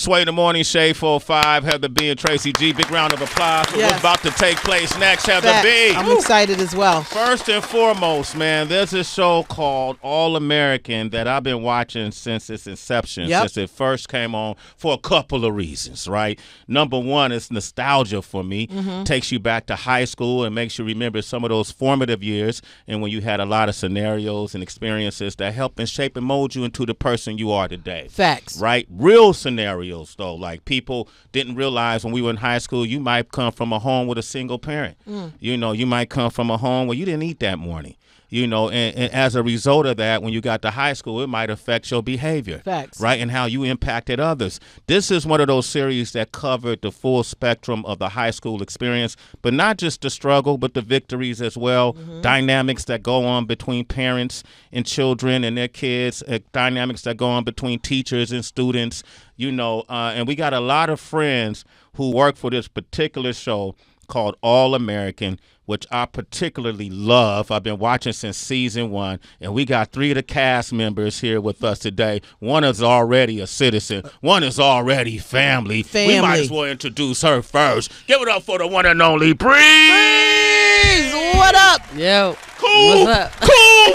Sway the Morning Shade 4-5, Heather B and Tracy G. Big round of applause for what's about to take place next, Heather B. I'm excited as well. First and foremost, man, there's a show called All American that I've been watching since its inception, since it first came on, for a couple of reasons, right? Number one, it's nostalgia for me. Takes you back to high school and makes you remember some of those formative years and when you had a lot of scenarios and experiences that help and shape and mold you into the person you are today. Facts. Right? Real scenarios, though. Like, people didn't realize when we were in high school, you might come from a home with a single parent. You know, you might come from a home where you didn't eat that morning. You know, and as a result of that, when you got to high school, it might affect your behavior. Facts. Right? And how you impacted others. This is one of those series that covered the full spectrum of the high school experience, but not just the struggle, but the victories as well. Dynamics that go on between parents and children and their kids, dynamics that go on between teachers and students, you know, and we got a lot of friends who work for this particular show called All American, which I particularly love. I've been watching since season 1, and we got 3 of the cast members here with us today. One is already a citizen. One is already family. We might as well introduce her first. Give it up for the one and only Brez. What up? Yo. Cool. What's up? Cool.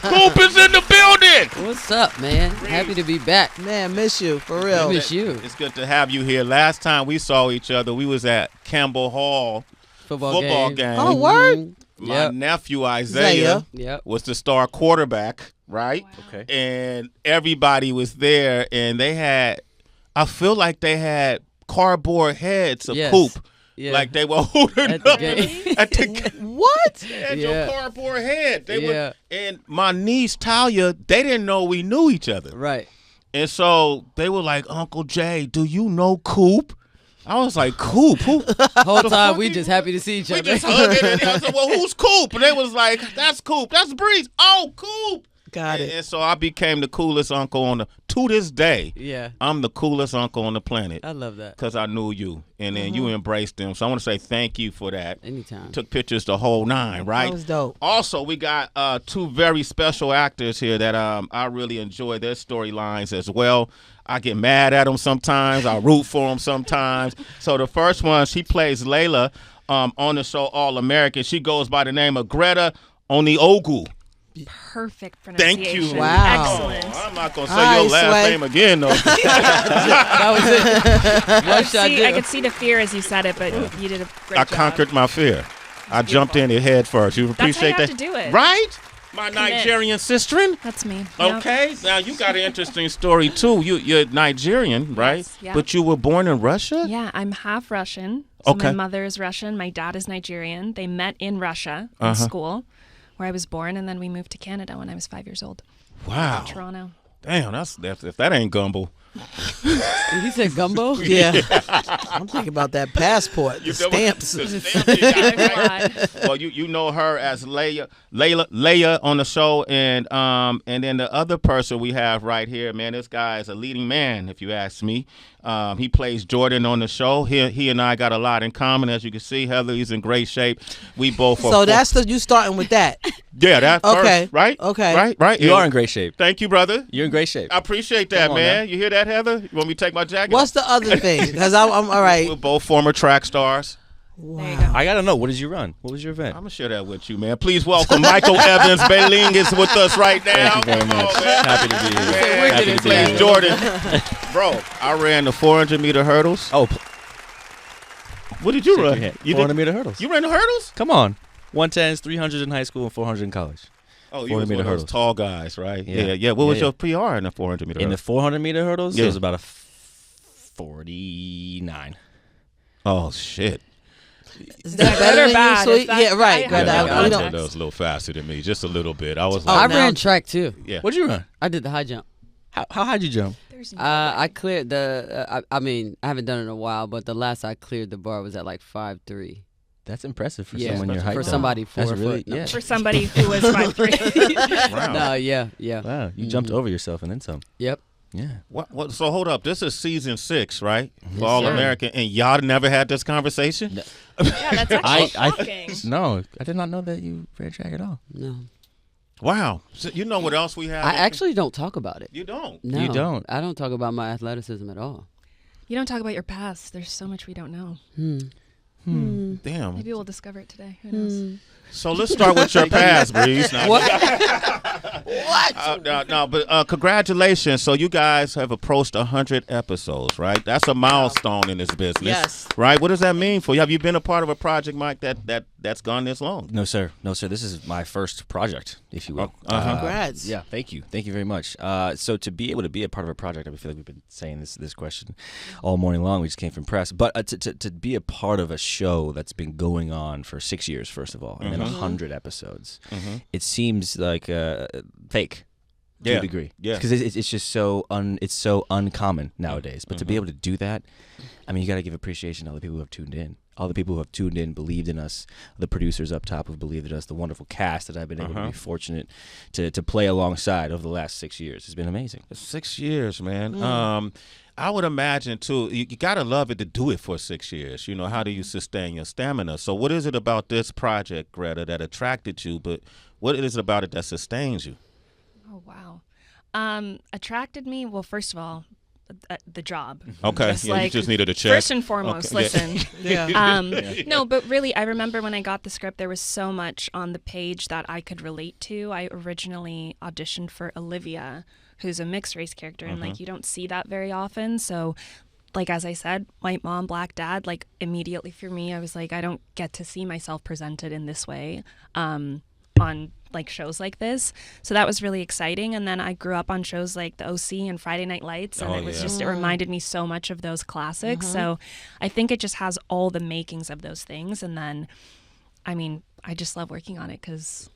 Coop is in the building. What's up, man? Happy to be back. Man, miss you, for real. I miss you. It's good to have you here. Last time we saw each other, we was at Campbell Hall football game. Oh, word? My nephew Isaiah was the star quarterback, right? Wow. Okay. And everybody was there, and they had, I feel like they had cardboard heads of Coop. Yeah. Like they were holding at the up game. at the What? They had your cardboard head. They Yeah. and my niece Talia, they didn't know we knew each other. Right. And so they were like, Uncle Jay, do you know Coop? I was like, Coop? Who? Whole time we just happy to see each other. We just hugging, and I said, well, who's Coop? And they was like, that's Coop. That's Brez. Oh, Coop. Got it. And so I became the coolest uncle to this day. Yeah. I'm the coolest uncle on the planet. I love that. Because I knew you, and then you embraced them. So I want to say thank you for that. Anytime. Took pictures the whole 9, right? That was dope. Also, we got 2 very special actors here that I really enjoy their storylines as well. I get mad at them sometimes. I root for them sometimes. So the first one, she plays Layla on the show All American. She goes by the name of Greta Onieogou. Perfect pronunciation. Thank you. Wow. Excellent. I'm not going to say your last name again, though. That was it. I could see the fear as you said it, but you did a great job. I conquered my fear. I jumped in it head first. You appreciate That's how you that? have to do it. Right? My Nigerian sister. That's me. Okay. Now, you got an interesting story, too. You're Nigerian, right? Yes, yeah. But you were born in Russia? Yeah, I'm half Russian. So Okay. my mother is Russian. My dad is Nigerian. They met in Russia in school, where I was born, and then we moved to Canada when I was 5 years old. Wow. Toronto. Damn, that's if that ain't gumbo. He said gumbo? Yeah. I'm thinking about that passport, the stamps. The stamps you got, right? Well, you know her as Leia on the show, and then the other person we have right here, man, this guy is a leading man, if you ask me. He plays Jordan on the show. He and I got a lot in common, as you can see. Heather, he's in great shape. We both are. So that's you starting with that. Yeah, that Okay. first, right? Okay. Right. You are in great shape. Thank you, brother. You're in great shape. I appreciate that, Come on man. now. You hear that, Heather? You want me to take my jacket? What's the other thing? Because I'm all right. We're both former track stars. There you go. I gotta know, what did you run? What was your event? I'm gonna share that with you, man. Please welcome Michael Evans Behling is with us right now. Thank you very much. Happy to be here. Man, Happy he to be plays here. Jordan. Bro, I ran the 400-meter hurdles. Oh, What did you shake run? your hand. You 400-meter hurdles. You ran the hurdles? Come on. 110s, 300s in high school, and 400 in college. Oh, you was 400-meter one of those hurdles. tall guys, right? Yeah. Yeah. What was Yeah, your PR in the 400-meter In the hurdles? 400-meter hurdles, Yeah. it was about a 49. Oh, shit. Is that Good better or than bad? you, Is sweet? that- Yeah, right. I Right. have I- no we idea. don't- That was a little faster than me, just a little bit. I was Oh, I like, now- ran track too. yeah. What'd you run? I did the high jump. How high you jump? There's no I cleared the. I mean, I haven't done it in a while, but the last I cleared the bar was at like 5'3". That's impressive for Yeah, someone your height. for though. somebody 4 That's really, foot. No. yeah. for somebody who was 5'3". Wow. No, yeah. Wow, you jumped over yourself and then some. Yep. Yeah. What, so hold up. This is season 6, right? For Yes, All sir. American, and y'all never had this conversation? No. Yeah, that's actually I shocking. no, I did not know that you ran track at all. No. Wow. So you know what else we have? I actually don't talk about it. You don't. No, You don't. I don't talk about my athleticism at all. You don't talk about your past. There's so much we don't know. Damn. Maybe we'll discover it today. Who knows? So let's start with your past, Bre-Z. What? But congratulations. So you guys have approached 100 episodes, right? That's a milestone in this business. Yes. Right? What does that mean for you? Have you been a part of a project, Mike, that's gone this long? No, sir. No, sir. This is my first project, if you will. Congrats. Yeah, thank you. Thank you very much. So to be able to be a part of a project, I feel like we've been saying this question all morning long. We just came from press. But to be a part of a show that's been going on for 6 years, first of all, and then 100 episodes, it seems like fake. To a degree, because it's just so uncommon nowadays. But to be able to do that, I mean, you got to give appreciation to all the people who have tuned in, all the people who have tuned in, believed in us, the producers up top who believed in us, the wonderful cast that I've been able to be fortunate to play alongside over the last 6 years. It's been amazing. 6 years, man. I would imagine too. You gotta love it to do it for 6 years. You know, how do you sustain your stamina? So, what is it about this project, Greta, that attracted you? But what is it about it that sustains you? Oh, wow. Attracted me, well, first of all, the job. Okay, you just needed a check. First and foremost, listen. Yeah. No, but really, I remember when I got the script, there was so much on the page that I could relate to. I originally auditioned for Olivia, who's a mixed race character, and like you don't see that very often. So, like as I said, white mom, black dad, like immediately for me, I was like, I don't get to see myself presented in this way on like shows like this. So that was really exciting. And then I grew up on shows like The OC and Friday Night Lights, and it reminded me so much of those classics. So I think it just has all the makings of those things. And then, I mean, I just love working on it because,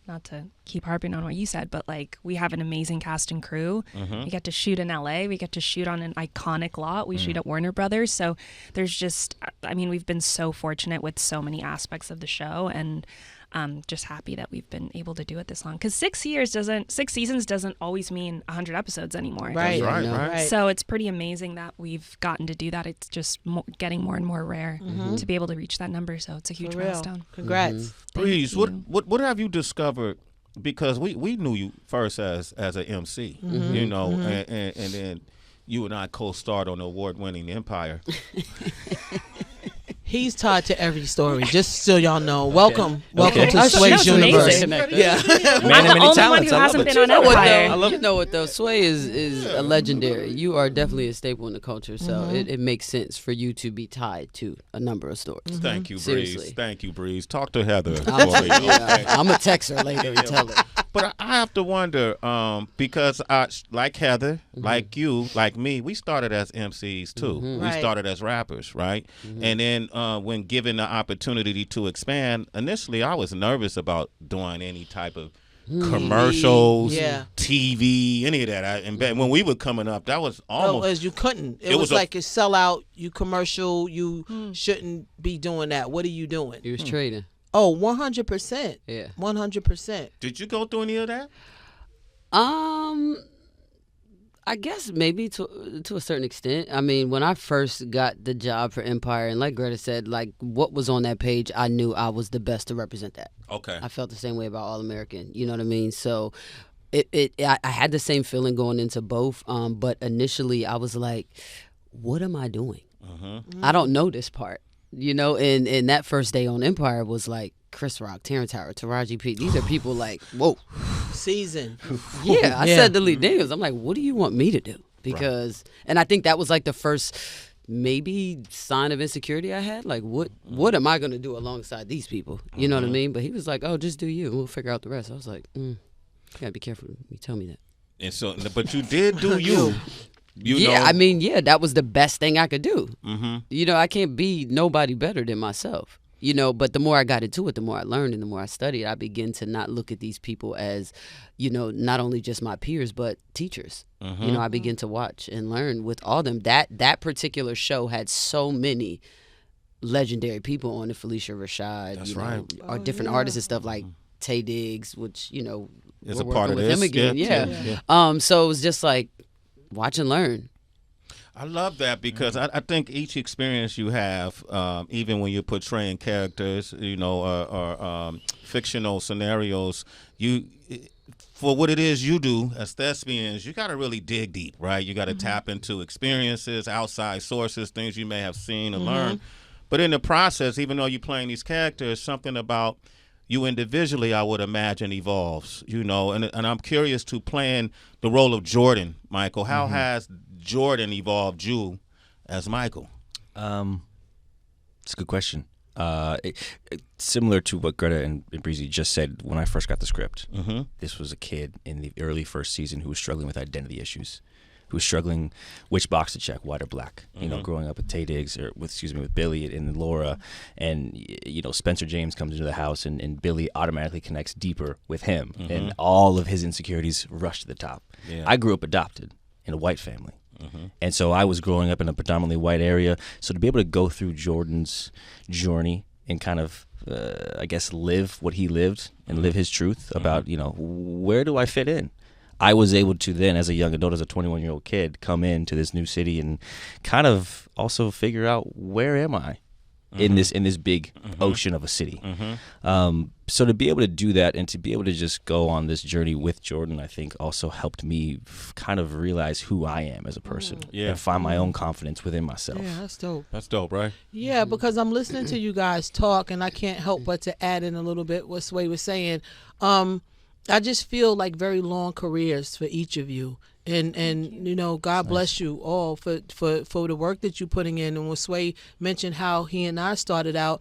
not to keep harping on what you said, but like we have an amazing cast and crew. We get to shoot in LA. We get to shoot on an iconic lot. We shoot at Warner Brothers. So there's just, I mean, we've been so fortunate with so many aspects of the show, and I'm just happy that we've been able to do it this long. Because 6 seasons doesn't always mean 100 episodes anymore. Right. That's right. So it's pretty amazing that we've gotten to do that. It's just getting more and more rare to be able to reach that number. So it's a huge milestone. Congrats. Bre-Z, what have you discovered? Because we knew you first as an MC, you know, and then you and I co-starred on the award-winning Empire. He's tied to every story, just so y'all know. Welcome to Oh, Sway's that's universe. amazing. Yeah. Man of many I'm the only one talents. who I love hasn't it. been on Empire. You know what though? Sway is a legendary. You are definitely a staple in the culture, so it makes sense for you to be tied to a number of stories. Thank you, Brez. Seriously. Thank you, Brez. Talk to Heather. I'm gonna text her later and tell her. But I have to wonder, because like Heather, like you, like me, we started as MCs too. We Right. started as rappers, right? And then when given the opportunity to expand, initially I was nervous about doing any type of commercials, TV, any of that. And when we were coming up, that was almost... as you couldn't. It was like you sell out, you commercial, you shouldn't be doing that. What are you doing? He was trading. Oh, 100%. Yeah. 100%. Did you go through any of that? I guess maybe to a certain extent. I mean, when I first got the job for Empire, and like Greta said, like what was on that page, I knew I was the best to represent that. Okay. I felt the same way about All American. You know what I mean? So I had the same feeling going into both. But initially, I was like, what am I doing? I don't know this part. You know, and that first day on Empire was like Chris Rock, Terrence Howard, Taraji P. These are people like, whoa. Season. Yeah, I said to Lee Daniels, I'm like, what do you want me to do? Because, and I think that was like the first maybe sign of insecurity I had. Like, what am I going to do alongside these people? You know what I mean? But he was like, oh, just do you, and we'll figure out the rest. I was like, you gotta be careful when you tell me that. And so, but you did do you. You know? I mean, that was the best thing I could do. You know, I can't be nobody better than myself. You know, but the more I got into it, the more I learned and the more I studied, I began to not look at these people as, you know, not only just my peers, but teachers. You know, I began to watch and learn with all them. That particular show had so many legendary people on it. Felicia Rashad, That's know, or different artists and stuff like Tay Diggs, which, you know, is we're a part of with this. him again. Yeah. So it was just like watch and learn. I love that because I think each experience you have, even when you're portraying characters, you know, or fictional scenarios, for what it is you do as thespians, you got to really dig deep, right? You got to tap into experiences, outside sources, things you may have seen and learned. But in the process, even though you're playing these characters, something about you individually, I would imagine, evolves, and I'm curious to playing the role of Jordan, Michael. How has Jordan evolved you as Michael? It's a good question. Similar to what Greta and Bre-Z just said when I first got the script. This was a kid in the early first season who was struggling with identity issues, who was struggling which box to check, white or black. Growing up with Tay Diggs with Billy and Laura, and Spencer James comes into the house, and Billy automatically connects deeper with him, and all of his insecurities rush to the top. Yeah. I grew up adopted in a white family. And so I was growing up in a predominantly white area. So to be able to go through Jordan's journey and kind of, live what he lived and live his truth about, where do I fit in? I was able to then, as a young adult, as a 21-year-old kid, come into this new city and kind of also figure out, where am I in this big ocean of a city? So to be able to do that and to be able to just go on this journey with Jordan, I think also helped me kind of realize who I am as a person and find my own confidence within myself. Yeah, that's dope. That's dope, right? Yeah, because I'm listening to you guys talk, and I can't help but to add in a little bit what Sway was saying. I just feel like very long careers for each of you. And God bless you all for the work that you're putting in. And when Sway mentioned how he and I started out,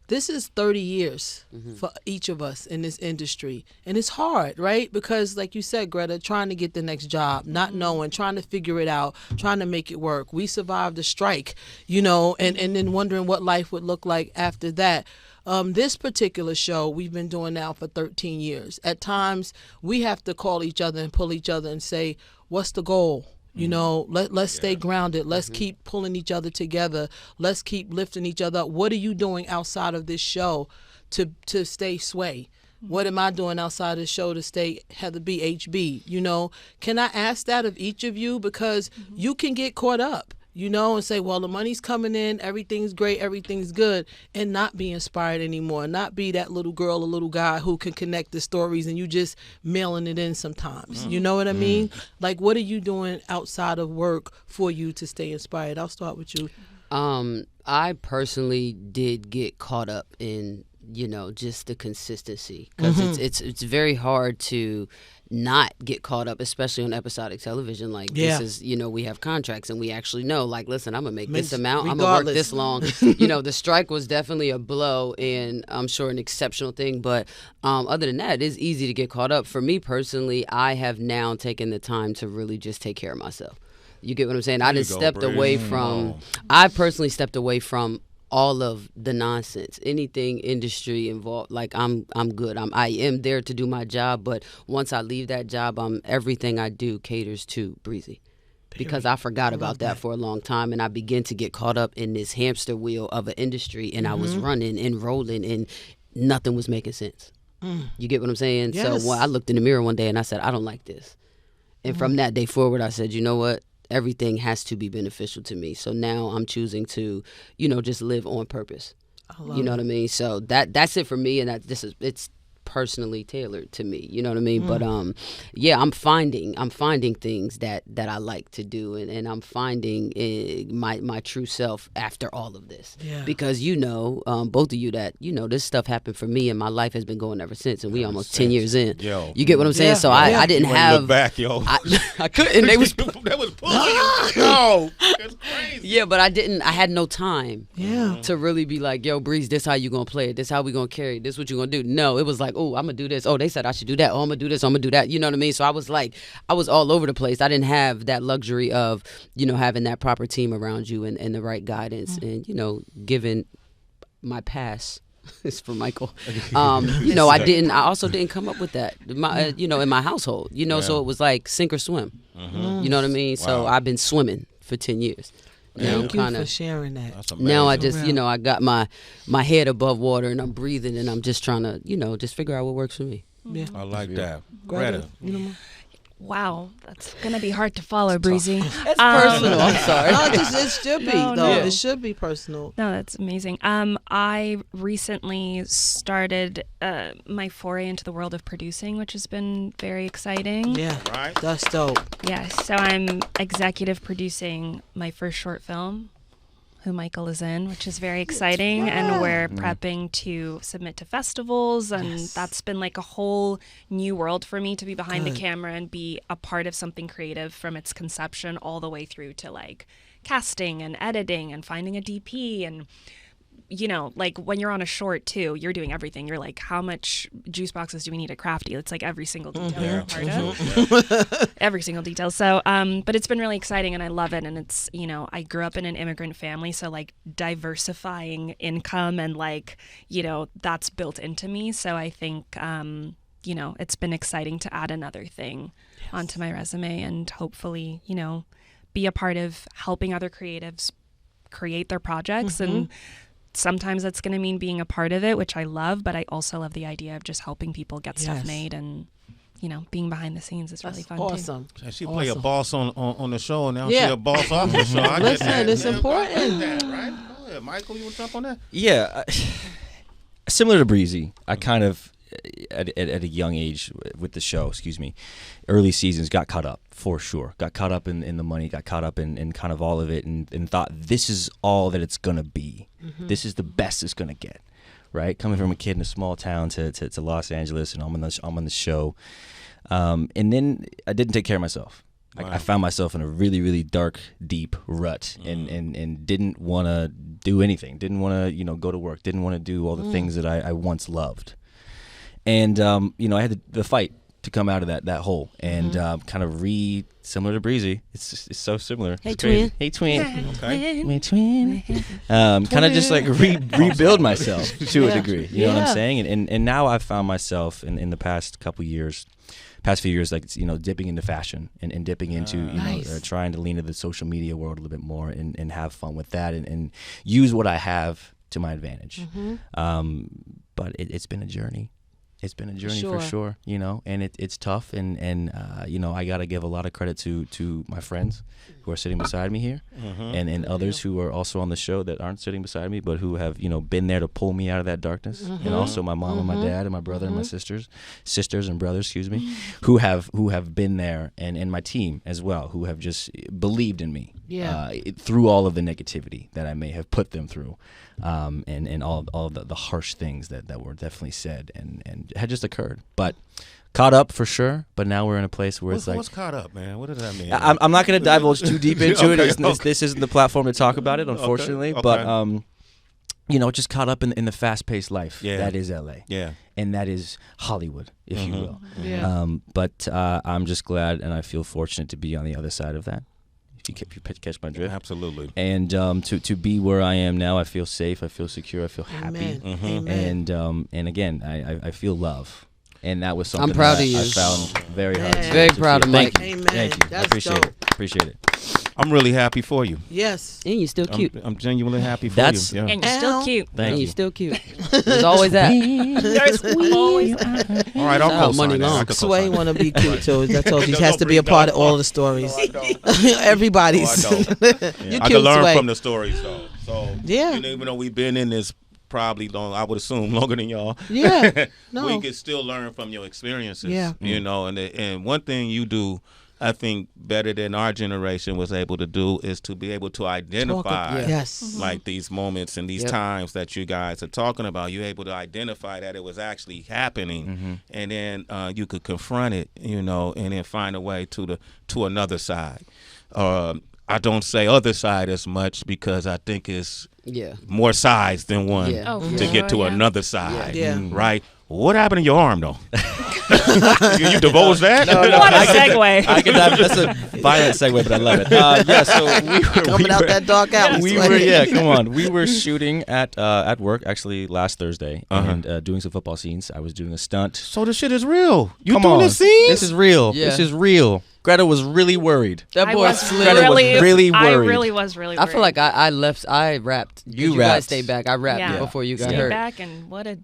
this is 30 years for each of us in this industry. And it's hard, right? Because like you said, Greta, trying to get the next job, not knowing, trying to figure it out, trying to make it work. We survived a strike, and then wondering what life would look like after that. This particular show we've been doing now for 13 years. At times we have to call each other and pull each other and say, what's the goal? Let's stay grounded. Let's keep pulling each other together. Let's keep lifting each other up. What are you doing outside of this show to stay Sway? What am I doing outside of the show to stay Heather BHB? Can I ask that of each of you? Because you can get caught up, and say, well, the money's coming in, everything's great, everything's good, and not be inspired anymore, not be that little girl or little guy who can connect the stories and you just mailing it in sometimes. You know what I mean? Like, what are you doing outside of work for you to stay inspired? I'll start with you. I personally did get caught up in, just the consistency, because it's very hard to not get caught up, especially on episodic television. Like, this is, we have contracts and we actually know, like, listen, I'm gonna make this amount, I'm gonna work this long. The strike was definitely a blow, and I'm sure an exceptional thing, but other than that, it is easy to get caught up. For me personally, I have now taken the time to really just take care of myself. You get what I'm saying? I personally stepped away from all of the nonsense, anything industry involved. Like, I'm good. I am there to do my job, but once I leave that job, everything I do caters to Bre-Z. Because I forgot about that for a long time, and I began to get caught up in this hamster wheel of an industry, and I was running and rolling, and nothing was making sense. You get what I'm saying? Yes. So I looked in the mirror one day and I said, I don't like this. And from that day forward, I said, you know what? Everything has to be beneficial to me. So now I'm choosing to, just live on purpose. You know what I mean? So that's it for me, and it's personally tailored to me. You know what I mean? But I'm finding things that I like to do, and I'm finding my true self after all of this. Yeah. Because both of you, that this stuff happened for me, and my life has been going ever since, and we almost 10 years in. Yo. You get what I'm saying? So I didn't have look back, yo. I couldn't. They was pulling you. No, that's crazy. Yeah, but I had no time. To really be like, yo, Brez, this how you gonna play it? This how we gonna carry it? This what you gonna do? No, it was like, oh, I'm gonna do this. Oh, they said I should do that. Oh, I'm gonna do this. I'm gonna do that. You know what I mean? So I was all over the place. I didn't have that luxury of, having that proper team around you and the right guidance and, given my pass is for Michael. I also didn't come up with that, in my household, so it was like sink or swim. You know what I mean? Wow. So I've been swimming for 10 years. Thank you for sharing that. Now I just, I got my head above water and I'm breathing and I'm just trying to, just figure out what works for me. Yeah, I like that. Greta. Wow, that's gonna be hard to follow, Bre-Z. That's personal. I'm sorry. No, it should be No, though. no. It should be personal. No, that's amazing. I recently started my foray into the world of producing, which has been very exciting. Yeah, Right. that's dope. Yes, so I'm executive producing my first short film, who Michael is in, which is very exciting, and we're prepping to submit to festivals, and that's been like a whole new world for me to be behind the camera and be a part of something creative from its conception all the way through to like casting and editing and finding a DP. And you know, like when you're on a short too, you're doing everything. You're like, how much juice boxes do we need at Crafty? It's like every single detail you're a part of. Every single detail. So, but it's been really exciting and I love it. And it's, you know, I grew up in an immigrant family. So like diversifying income and like, you know, that's built into me. So I think, you know, it's been exciting to add another thing onto my resume and hopefully, you know, be a part of helping other creatives create their projects. And sometimes that's going to mean being a part of it, which I love, but I also love the idea of just helping people get stuff made and, you know, being behind the scenes is really fun Awesome. And she play a boss on the show, and now Yeah. she a boss off the show. I Listen, get that. it's important. That, right? Go ahead, Michael, you want to jump on that? Yeah, similar to Bre-Z, I kind of at a young age with the show, early seasons got caught up for sure. Got caught up in the money, got caught up in kind of all of it, and thought this is all that it's gonna be. This is the best it's gonna get, right? Coming from a kid in a small town to Los Angeles, and I'm on the show, and then I didn't take care of myself. Wow. I found myself in a really, really dark, deep rut, and didn't want to do anything. Didn't want to, go to work. Didn't want to do all the things that I once loved. And I had the fight to come out of that hole, and kind of similar to Bre-Z. It's so similar. Hey, It's crazy. twin. Hey, twin. Okay. Hey, twin. Kind of just like rebuild myself to a degree. You know what I'm saying? And now I've found myself in the past few years, like dipping into fashion and dipping into trying to lean into the social media world a little bit more and have fun with that and use what I have to my advantage. But it's been a journey. It's been a journey for sure, and it's tough, and I got to give a lot of credit to my friends who are sitting beside me here, and others who are also on the show that aren't sitting beside me, but who have been there to pull me out of that darkness, and also my mom and my dad and my brother and my sisters and brothers, who have been there, and my team as well, who have just believed in me through all of the negativity that I may have put them through. And all the harsh things that were definitely said and had just occurred, but caught up for sure. But now we're in a place where What's caught up, man? What does that mean? I'm not going to divulge too deep into it. This isn't the platform to talk about it, unfortunately. Okay. But just caught up in the fast-paced life that is LA. Yeah. And that is Hollywood, if you will. Yeah. But I'm just glad, and I feel fortunate to be on the other side of that. If you catch my drift. Absolutely. And to be where I am now, I feel safe, I feel secure, I feel happy. Amen. And again, I feel love. And that was something I'm proud that of you. I found very hard. Very proud of Mike. Thank you. Amen. Thank you. I That's appreciate dope. it. Appreciate it. I'm really happy for you. Yes. And you're still cute. I'm genuinely happy for That's- you. Yeah. And you're still Ow. cute. Thank and you. you're still cute. There's always that. There's always All right, I'll Shout out co-sign Money that. Long. I could Sway co-sign want to be cute too. I told you he No, has to be a no, part of no. all the stories. No, I don't. Everybody's. No, I don't. You I cute, can learn Sway. from the stories, though. So, Yeah. even though we've been in this probably long, I would assume longer than y'all. Yeah. No. We can still learn from your experiences. Yeah. And one thing you do, I think, better than our generation was able to do is to be able to identify Yes. like these moments and these times that you guys are talking about. You're able to identify that it was actually happening, and then you could confront it, and then find a way to another side. I don't say other side as much because I think it's more sides than one Yeah. Oh, to for get to sure, another side. Yeah. Right? What happened to your arm, though? you divulge that? What a segue. That's a violent segue, but I love it. So we were Coming out that dark alley. Sway. come on. We were shooting at work actually last Thursday and doing some football scenes. I was doing a stunt. So the shit is real. You Come doing on. this scene? This is real. Yeah. This is real. Greta was really worried. That I boy was slipped. Greta was really I worried. really was really I worried. feel like I rapped. You guys rapped. stayed back. I rapped Yeah. before you got Stay hurt. back, and what a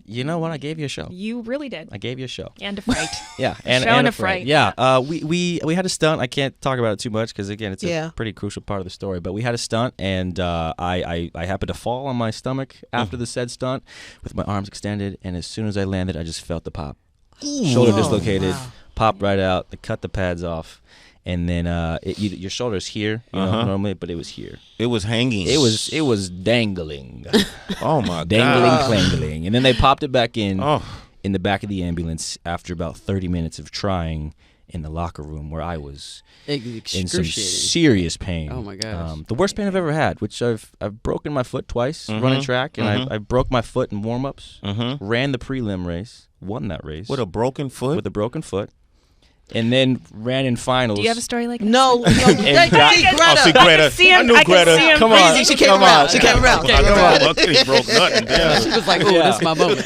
You know what? I gave you a show. You really did. I gave you a show. And a fright. Yeah, show and a fright. Yeah, we had a stunt. I can't talk about it too much because again, it's Yeah. a pretty crucial part of the story. But we had a stunt, and I happened to fall on my stomach after the said stunt with my arms extended, and as soon as I landed, I just felt the pop. Shoulder dislocated, wow. popped right out. They cut the pads off, and then your shoulder's here, normally, but it was here. It was hanging. It was dangling, Oh my dangling, God. clangling, and then they popped it back in. Oh. In the back of the ambulance after about 30 minutes of trying in the locker room where I was in some Excruciating. serious pain. Oh, my gosh. The worst pain I've ever had, which I've broken my foot twice running track, and I broke my foot in warm-ups, ran the prelim race, won that race With a broken foot? with a broken foot, and then ran in finals. Do you have a story like that? No, got- see, Greta. Oh, see, Greta. see him- I knew I can Greta. see him Come on. Bre-Z, she came around. She came around. Come on. He broke nothing. Yeah. She was like, "Oh, this is my moment."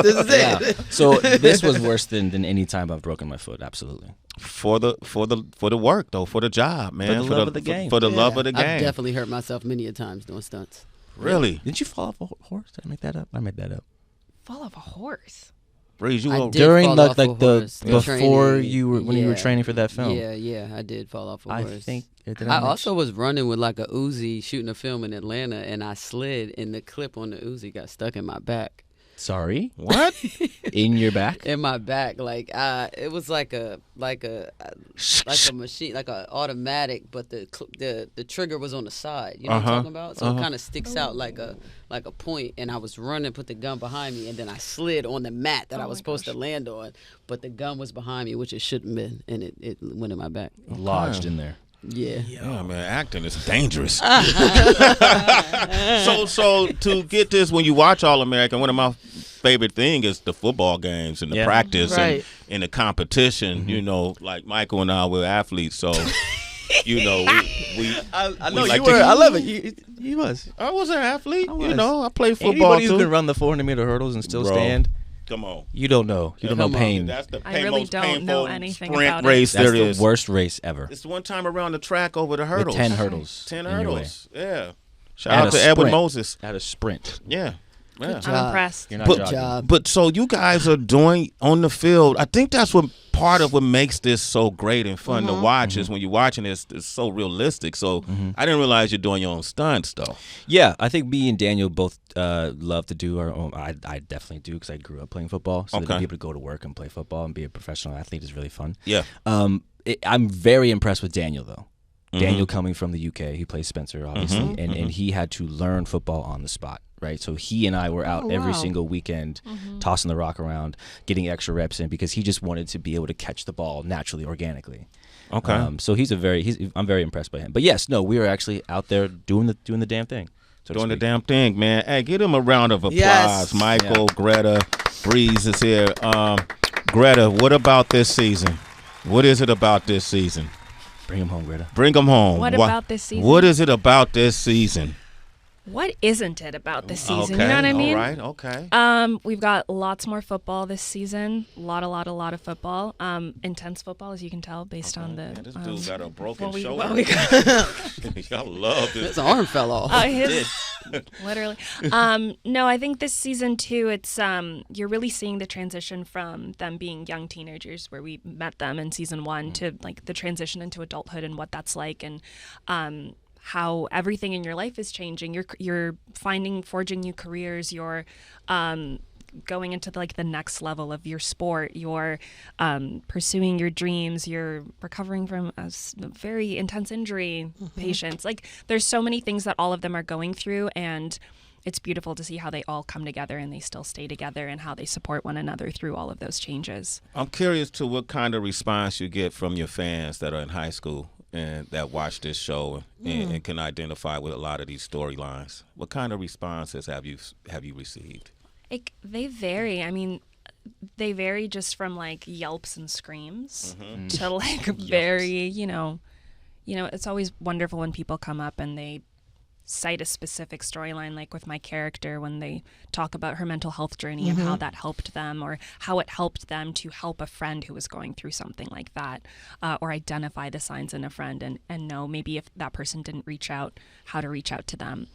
This is Yeah. it. So this was worse than any time I've broken my foot. Absolutely. For the work though, for the job, man. For the love of the game. For the love of the I've game. definitely hurt myself many a times doing stunts. Really? Didn't you fall off a horse? Did I make that up? I made that up. Fall off a horse. Breeze, you I were did During fall like off a the horse. before Training. you were when you were Yeah. training for that film. Yeah, I did fall off a I horse. think. Did I also was running with like a Uzi shooting a film in Atlanta, and I slid, and the clip on the Uzi got stuck in my back. Sorry. what? In your back. In my back, like it was like a machine, like a automatic, but the trigger was on the side. You know what I'm talking about? So it kind of sticks out like a point. And I was running, put the gun behind me, and then I slid on the mat that I was supposed to land on, but the gun was behind me, which it shouldn't have been, and it went in my back. Lodged in there. Yeah. Yeah, man, acting is dangerous. so to get this, when you watch All American, one of my favorite thing is the football games and the practice Right. and the competition. You know, like Michael and I were athletes, so you know we I we know like you were. to- I love it. He was. I was an athlete. I You was. know, I played football Anybody who too. can run the 400-meter hurdles and still Bro. stand, Come on. you don't know. You don't know Come on. pain. That's the I really most don't know painful anything sprint about it. race That's there the is. worst race ever. It's one time around the track over the With hurdles. 10 hurdles. 10 in your way. hurdles. Yeah. Shout At out a to Edwin sprint. Moses. At a sprint. Yeah. Yeah. job. I'm impressed. You're not But- jogging. Job. But so you guys are doing on the field. I think that's what part of what makes this so great and fun to watch is when you're watching this, it's so realistic. So I didn't realize you're doing your own stunts though. Yeah, I think me and Daniel both love to do our own. I definitely do because I grew up playing football. So to Okay. be able to go to work and play football and be a professional athlete is really fun. Yeah. I'm very impressed with Daniel though. Daniel coming from the UK, he plays Spencer obviously, and he had to learn football on the spot, right? So he and I were out every wow. single weekend, tossing the rock around, getting extra reps in because he just wanted to be able to catch the ball naturally, organically. Okay. So I'm very impressed by him. But yes, no, we were actually out there doing the damn thing. So to Doing the speak. damn thing, man. Hey, give him a round of applause. Yes. Michael, Greta, Brez is here. Greta, what about this season? What is it about this season? Bring him home, Greta. Bring them home. What about this season? What is it about this season? What isn't it about this season? Okay. You know what I mean? All right. Okay. We've got lots more football this season. A lot of football. Intense football, as you can tell, based on the. Man, this dude got a broken what we shoulder. got. Y'all love this. His arm fell off. Literally. No, I think this season too, it's you're really seeing the transition from them being young teenagers where we met them in season 1 to like the transition into adulthood and what that's like, and how everything in your life is changing. You're forging new careers. You're going into the next level of your sport. You're pursuing your dreams. You're recovering from a very intense injury, patients. Like there's so many things that all of them are going through, and it's beautiful to see how they all come together and they still stay together and how they support one another through all of those changes. I'm curious to what kind of response you get from your fans that are in high school and that watch this show and can identify with a lot of these storylines. What kind of responses have you received? They vary. I mean, they vary just from like yelps and screams to like very, you know, it's always wonderful when people come up and they cite a specific storyline, like with my character when they talk about her mental health journey and how that helped them, or how it helped them to help a friend who was going through something like that, or identify the signs in a friend and know maybe if that person didn't reach out, how to reach out to them.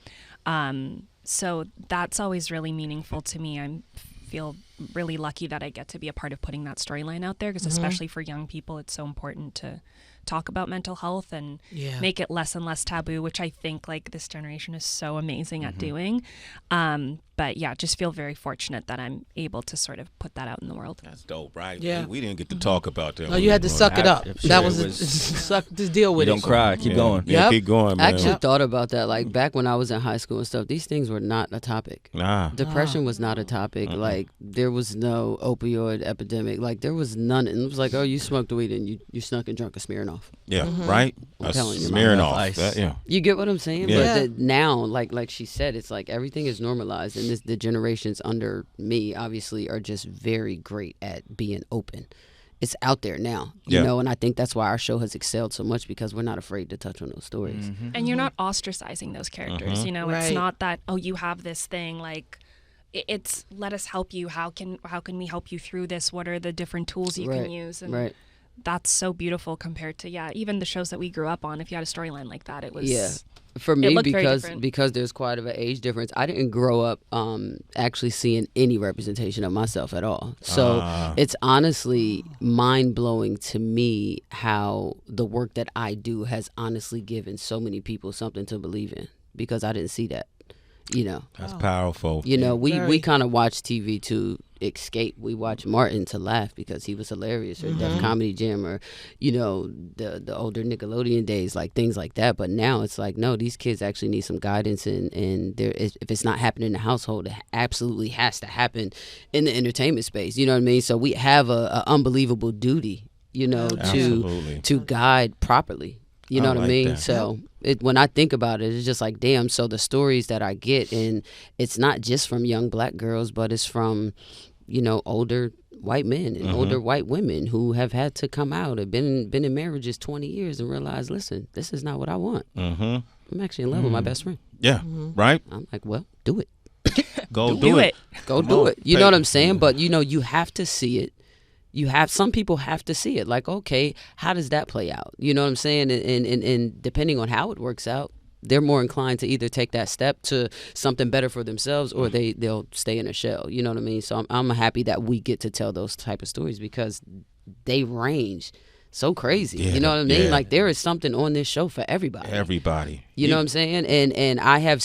So that's always really meaningful to me. I feel really lucky that I get to be a part of putting that storyline out there, because especially for young people, it's so important to talk about mental health and make it less and less taboo, which I think like this generation is so amazing at doing. But yeah, just feel very fortunate that I'm able to sort of put that out in the world. That's dope, right? Yeah. We didn't get to talk about that. No, you had to suck it up. Sure, That was, it was- just deal with You it. don't cry. Keep going. Yeah, Yep. keep going, I man. actually thought about that. Like back when I was in high school and stuff, these things were not a topic. Nah. Depression was not a topic. Like there was no opioid epidemic. Like there was none. And it was like, oh, you smoked weed and you snuck and drunk a Smirnoff. Yeah, right? I'm telling you, smearing man. off. Ice. That, yeah. You get what I'm saying? Yeah. But now, like she said, it's like everything is normalized, and the generations under me obviously are just very great at being open. It's out there now, you know, and I think that's why our show has excelled so much, because we're not afraid to touch on those stories. And you're not ostracizing those characters. You know, it's Right. not that, oh, you have this thing. Like, it's let us help you. How can we help you through this? What are the different tools you can use? And Right. that's so beautiful compared to even the shows that we grew up on. If you had a storyline like that, it was For me, looked very because different. because there's quite of an age difference, I didn't grow up actually seeing any representation of myself at all. So it's honestly mind-blowing to me how the work that I do has honestly given so many people something to believe in, because I didn't see that, you know. That's powerful. You know, we Very. kind of watch TV to escape. We watch Martin to laugh because he was hilarious, or Def Comedy Jam, or, you know, the older Nickelodeon days, like things like that. But now it's like, no, these kids actually need some guidance, and if it's not happening in the household, it absolutely has to happen in the entertainment space. You know what I mean? So we have a unbelievable duty, you know, Absolutely. to guide properly. You know I what I like mean? that. So when I think about it, it's just like, damn. So the stories that I get, and it's not just from young black girls, but it's from, you know, older white men and older white women who have had to come out, have been in marriages 20 years and realize, listen, this is not what I want. I'm actually in love with my best friend. Yeah, right? I'm like, well, do it. Go do it. Go do it. You know what I'm saying? But, you know, you have to see it. Some people have to see it. Like, okay, how does that play out? You know what I'm saying? And depending on how it works out, they're more inclined to either take that step to something better for themselves, or they'll stay in a shell. You know what I mean? So I'm happy that we get to tell those type of stories, because they range so crazy. Yeah, you know what I mean? yeah. Like, there is something on this show for everybody. Everybody. You know what I'm saying? And I have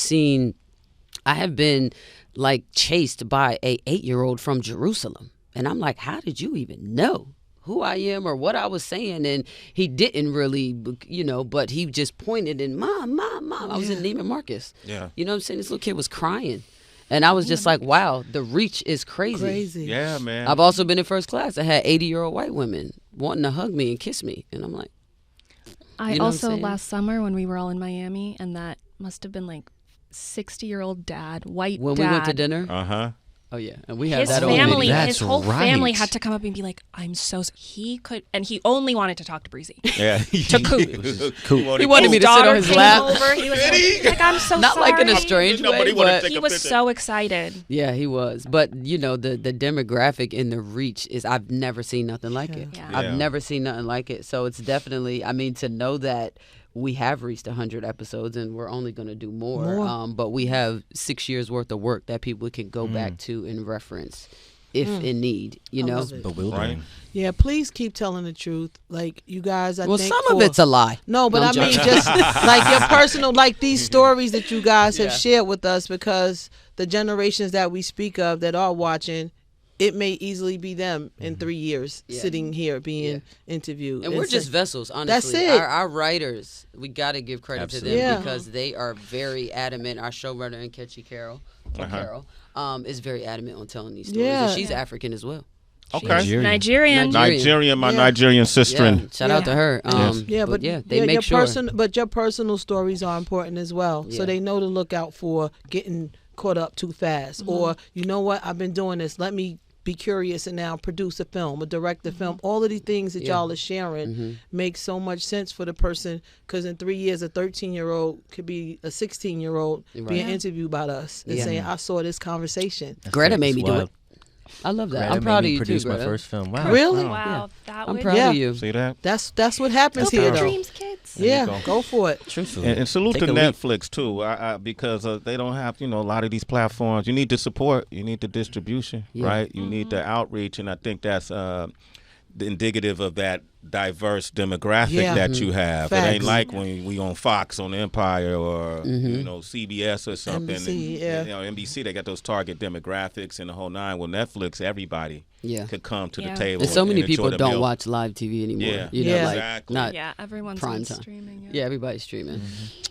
been like chased by a 8-year-old from Jerusalem. And I'm like, how did you even know who I am or what I was saying? And he didn't really, you know, but he just pointed and mom. I was in Neiman Marcus. Yeah. You know what I'm saying? This little kid was crying. And I was just like, wow, the reach is crazy. Yeah, man. I've also been in first class. I had 80-year-old white women wanting to hug me and kiss me. And I'm like, I You know what I'm also saying? last summer when we were all in Miami, and that must have been like 60-year-old dad, white when dad. we went to dinner. Uh-huh. Oh, yeah. And we had His that on family, video. his That's whole family right. had to come up and be like, "I'm so." He could, and he only wanted to talk to Bre-Z. Yeah. To Coop. He wanted me to sit on his came lap. over. He was like, "I'm so Not sorry." like in a strange Nobody way, wanted to but take He a was picture. so excited. yeah, he was. But, you know, the demographic and the reach is, I've never seen nothing like it. Yeah. Yeah. I've never seen nothing like it. So it's definitely, I mean, to know that we have reached 100 episodes and we're only going to do more. But we have 6 years worth of work that people can go back to and reference if in need, you know? love it. Bewildering. Yeah, please keep telling the truth. Like, you guys, I Well, think some of it's a lie. No, but No, I I'm mean, joking. just like your personal, like these stories that you guys have shared with us, because the generations that we speak of that are watching, it may easily be them in 3 years sitting here being interviewed. And we're It's just like- vessels, honestly. That's it. Our writers, we got to give credit to them Yeah. because they are very adamant. Our showrunner, Nkechi Carroll, is very adamant on telling these stories. Yeah. And she's African as well. Okay. Nigerian. Nigerian, my Yeah. Nigerian sister. Yeah, shout out to her. Yeah, but they make your sure. but your personal stories are important as well. So Yeah. they know to look out for getting caught up too fast, or you know what, I've been doing this. Let me be curious and now produce a film or direct a film. All of these things that y'all are sharing make so much sense for the person, because in 3 years a 13-year-old could be a 16-year-old being interviewed by us and saying, I saw this conversation. Greta made me do wild. it. I love that. Greta I'm proud of made me you too, produce my Greta. first film. Wow. Really? Wow, that I'm would proud Yeah. of you. See that? That's what happens go here for though. dreams, kids. Yeah, go for it. Truthfully. And salute Take to a leap. Netflix too, because they don't have a lot of these platforms. You need the support, you need the distribution, right? You need the outreach, and I think that's indicative of that diverse demographic that you have. Facts. It ain't like when we on Fox on Empire or CBS or something. NBC, and, NBC, they got those target demographics and the whole nine. Well, Netflix, everybody could come to the table. And so many and enjoy people the don't meal. watch live TV anymore. Yeah, You know, like, exactly. not everyone's prime on time. streaming. Yeah, everybody's streaming.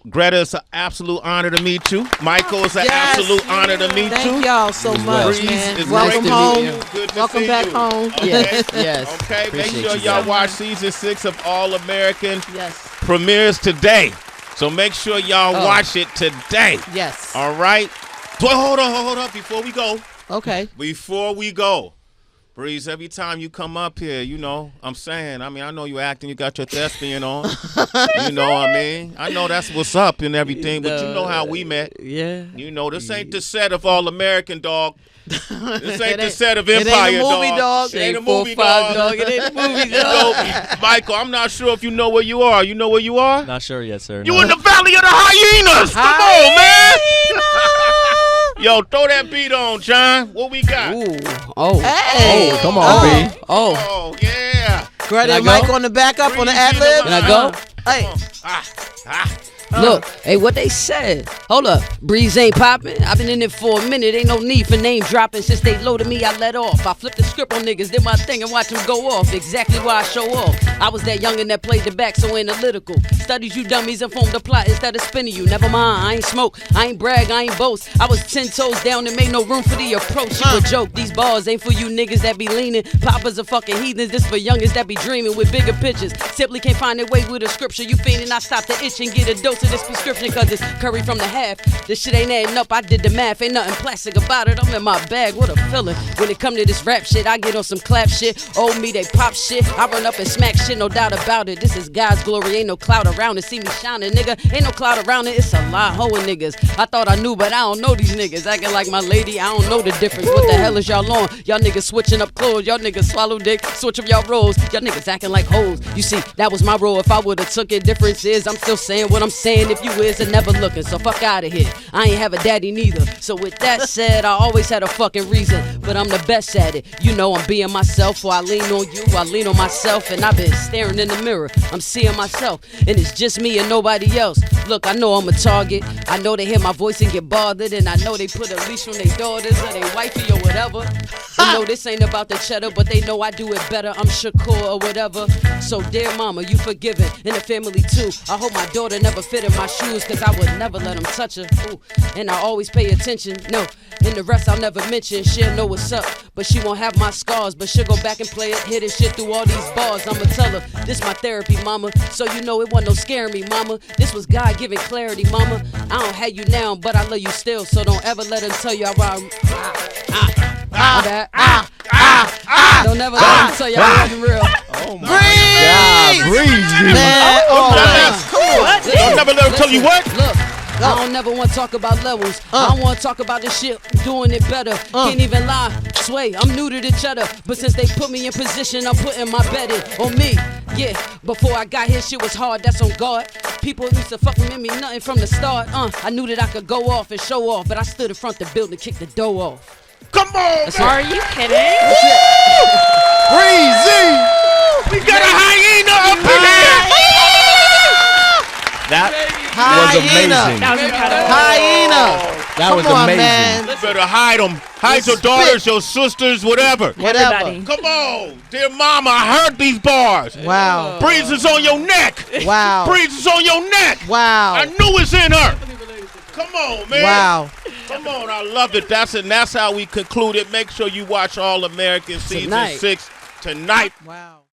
Greta, it's an absolute honor to meet you. Michael, it's an Yes. absolute honor to meet you. Thank y'all so much, Brez, man. it's Welcome great to home. meet you. Good to Welcome see back you. home. Okay. Yes. Okay, make Appreciate sure you y'all guys. watch season 6 of All American. Yes. Premieres today. So make sure y'all watch it today. Yes. All right? So hold up before we go. Okay. Brez, every time you come up here, I'm saying, I know you acting, you got your thespian on. You know what I mean? I know that's what's up and everything, but you know how we met. Yeah. This ain't the set of All American, dog. This ain't the set of It Empire, ain't a movie, dog. It ain't a 4, movie, 5, dog. It ain't a movie, dog. Michael, I'm not sure if you know where you are. You know where you are? Not sure yet, sir. You no. in the Valley of the Hyenas. Come on, man. Yo, throw that beat on, John. What we got? Ooh. Oh. Hey. Oh, come on, B. Oh. Oh, yeah. Greta Can I and go? Mike on the back up on the ad lib. Can I go? Hey. Look, hey, what they said. Hold up, Brez ain't popping. I've been in it for a minute. Ain't no need for name dropping. Since they loaded me, I let off. I flipped the script on niggas, did my thing and watch them go off. Exactly why I show off. I was that youngin' that played the back, so analytical. Studied you dummies and formed a plot instead of spinning you. Never mind, I ain't smoke, I ain't brag, I ain't boast. I was 10 toes down and made no room for the approach. You a joke, these bars ain't for you niggas that be leaning. Papas are fucking heathens, this for youngins that be dreaming with bigger pictures. Simply can't find their way with a scripture. You fiendin', I stop the itch and get a dose of this prescription, cause it's curry from the half. This shit ain't adding up, I did the math. Ain't nothing plastic about it, I'm in my bag, what a feeling. When it come to this rap shit, I get on some clap shit. Old me, they pop shit. I run up and smack shit, no doubt about it. This is God's glory, ain't no cloud around it. See me shining, nigga, ain't no cloud around it. It's a lie, hoeing niggas. I thought I knew, but I don't know these niggas. Acting like my lady, I don't know the difference. What the hell is y'all on? Y'all niggas switching up clothes. Y'all niggas swallow dick, switch up y'all roles. Y'all niggas acting like hoes. You see, that was my role. If I would've took it, difference is I'm still saying what I'm saying. If you is and never looking, so fuck out of here. I ain't have a daddy neither. So with that said, I always had a fucking reason, but I'm the best at it. You know I'm being myself, or I lean on you, I lean on myself, and I've been staring in the mirror. I'm seeing myself, and it's just me and nobody else. Look, I know I'm a target. I know they hear my voice and get bothered, and I know they put a leash on their daughters or their wifey or whatever. They know this ain't about the cheddar, but they know I do it better. I'm Shakur or whatever. So dear mama, you forgiven, and the family too. I hope my daughter never fit in my shoes, cause I would never let them touch her. Ooh. And I always pay attention. No, and the rest I'll never mention. She'll know what's up, but she won't have my scars. But she'll go back and play it, hit it shit through all these bars. I'ma tell her, this my therapy, mama. So you know it wasn't no scaring me, mama. This was God giving clarity, mama. I don't have you now, but I love you still. So don't ever let them tell you Don't never let them tell you I wasn't real. Oh, my Brez! Man, Don't never let them tell you what? Look, I don't never want to talk about levels. I don't want to talk about this shit, doing it better. Can't even lie, sway, I'm new to the cheddar. But since they put me in position, I'm putting my bet in on me. Yeah, before I got here, shit was hard, that's on guard. People used to fuck with me, nothing from the start. I knew that I could go off and show off, but I stood in front of the building and kicked the dough off. Come on, man. Are you kidding? Bre-Z! We got a hyena up in here! That Hyena. was amazing. That was incredible. Hyena. That was Come on, amazing. man. You better hide them. Hide your Spit. daughters, your sisters, whatever. Whatever. Everybody. Come on. Dear mama, I heard these bars. Wow. Brez is on your neck. Wow. Brez is on your neck. Wow. I knew it's in her. Come on, man. Wow. Come on, I love it. That's how we conclude it. Make sure you watch All American Season Tonight. 6 tonight. Wow.